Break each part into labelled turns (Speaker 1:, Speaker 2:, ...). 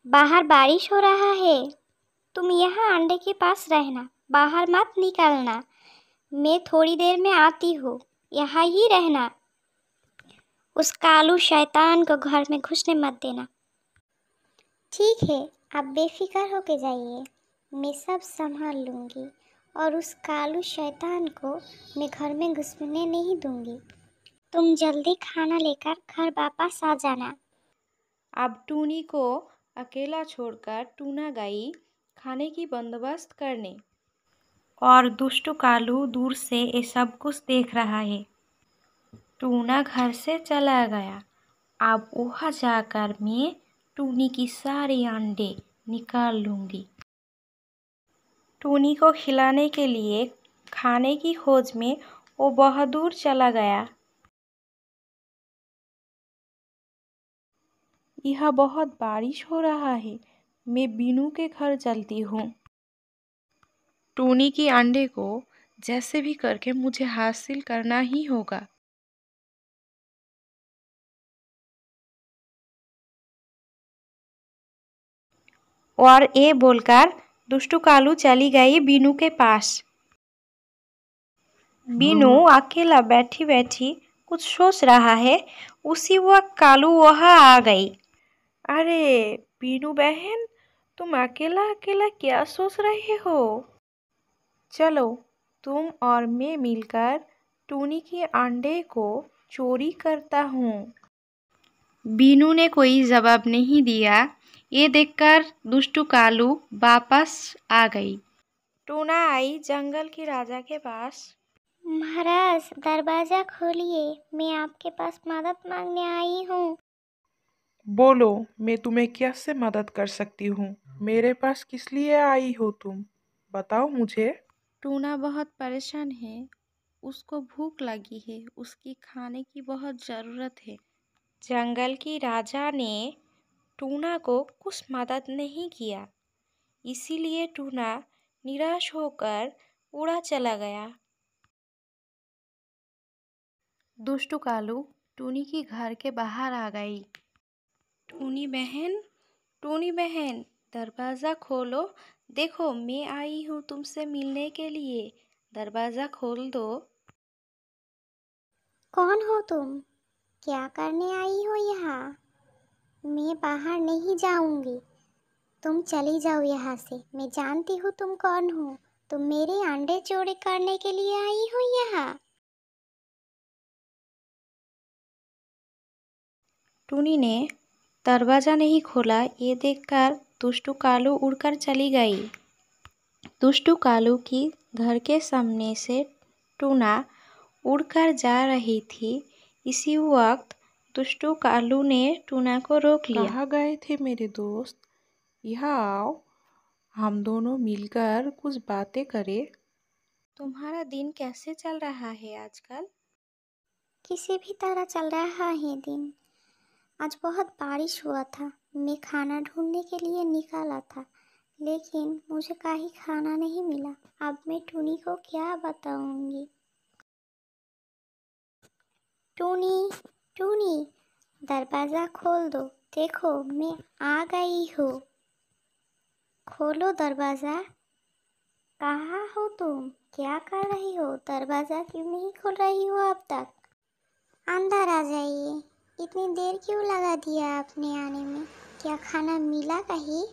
Speaker 1: बाहर बारिश हो रहा है। तुम यहाँ अंडे के पास रहना, बाहर मत निकलना। मैं थोड़ी देर में आती हूँ, यहाँ ही रहना। उस कालू शैतान को घर में घुसने मत देना। ठीक है, आप बेफिक्र होके जाइए, मैं सब संभाल लूँगी और उस कालू शैतान को मैं घर में घुसने नहीं दूँगी। तुम जल्दी खाना लेकर घर वापस आ जाना।
Speaker 2: अब टूनी को अकेला छोड़कर टूना गई खाने की बंदोबस्त करने, और दुष्टू कालू दूर से ये सब कुछ देख रहा है। टूना घर से चला गया। अब वहाँ जाकर मैं टूनी की सारी अंडे निकाल लूँगी। टूनी को खिलाने के लिए खाने की खोज में वो बहुत दूर चला गया। यह बहुत बारिश हो रहा है, मैं बीनू के घर चलती हूँ। टूनी की अंडे को जैसे भी करके मुझे हासिल करना ही होगा। और ये बोलकर दुष्टू कालू चली गई बीनू के पास। बीनू अकेला बैठी बैठी कुछ सोच रहा है। उसी वक्त कालू वहाँ आ गई। अरे बीनू बहन, तुम अकेला अकेला क्या सोच रहे हो? चलो तुम और मैं मिलकर टूनी के अंडे को चोरी करता हूँ। बीनू ने कोई जवाब नहीं दिया। ये देखकर दुष्टू कालू वापस आ गई। टूना आई जंगल के राजा के पास।
Speaker 1: महाराज, दरवाज़ा खोलिए, मैं आपके पास मदद मांगने आई हूँ।
Speaker 3: बोलो, मैं तुम्हें कैसे मदद कर सकती हूँ? मेरे पास किस लिए आई हो तुम? बताओ मुझे।
Speaker 2: टूना बहुत परेशान है। उसको भूख लगी है, उसकी खाने की बहुत ज़रूरत है। जंगल की राजा ने टूना को कुछ मदद नहीं किया, इसीलिए टूना निराश होकर उड़ा चला गया। दुष्टू कालू टूनी की घर के बाहर आ गई। टूनी बहन, दरवाज़ा खोलो। देखो मैं आई हूँ तुमसे मिलने के लिए, दरवाज़ा खोल दो।
Speaker 1: कौन हो तुम? क्या करने आई हो यहाँ? मैं बाहर नहीं जाऊंगी, तुम चली जाओ यहाँ से। मैं जानती हूँ तुम कौन हो। तुम मेरे अंडे चोरी करने के लिए आई हो यहाँ।
Speaker 2: टूनी ने दरवाज़ा नहीं खोला। ये देखकर दुष्टू कालू उड़कर चली गई। दुष्टू कालू की घर के सामने से टूना उड़कर जा रही थी। इसी वक्त दुष्टू कालू ने टूना को रोक लिया।
Speaker 3: कहाँ गए थे मेरे दोस्त? यहाँ आओ, हम दोनों मिलकर कुछ बातें करें।
Speaker 2: तुम्हारा दिन कैसे चल रहा है आजकल?
Speaker 1: किसी भी तरह चल रहा है दिन। आज बहुत बारिश हुआ था। मैं खाना ढूंढने के लिए निकाला था, लेकिन मुझे कहीं खाना नहीं मिला। अब मैं टूनी को क्या बताऊंगी? टूनी, टूनी, दरवाज़ा खोल दो। देखो मैं आ गई हूँ। खोलो दरवाज़ा। कहाँ हो तुम? क्या कर रही हो? दरवाज़ा क्यों नहीं खोल रही हो अब तक? अंदर आ जाइए। इतनी देर क्यों लगा दिया आपने आने में? क्या खाना मिला कहीं?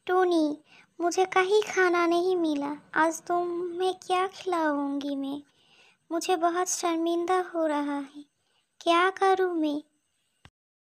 Speaker 1: टूनी, मुझे कहीं खाना नहीं मिला। आज तुम्हें क्या खिलाऊंगी मैं? मुझे बहुत शर्मिंदा हो रहा है। क्या करूँ मैं?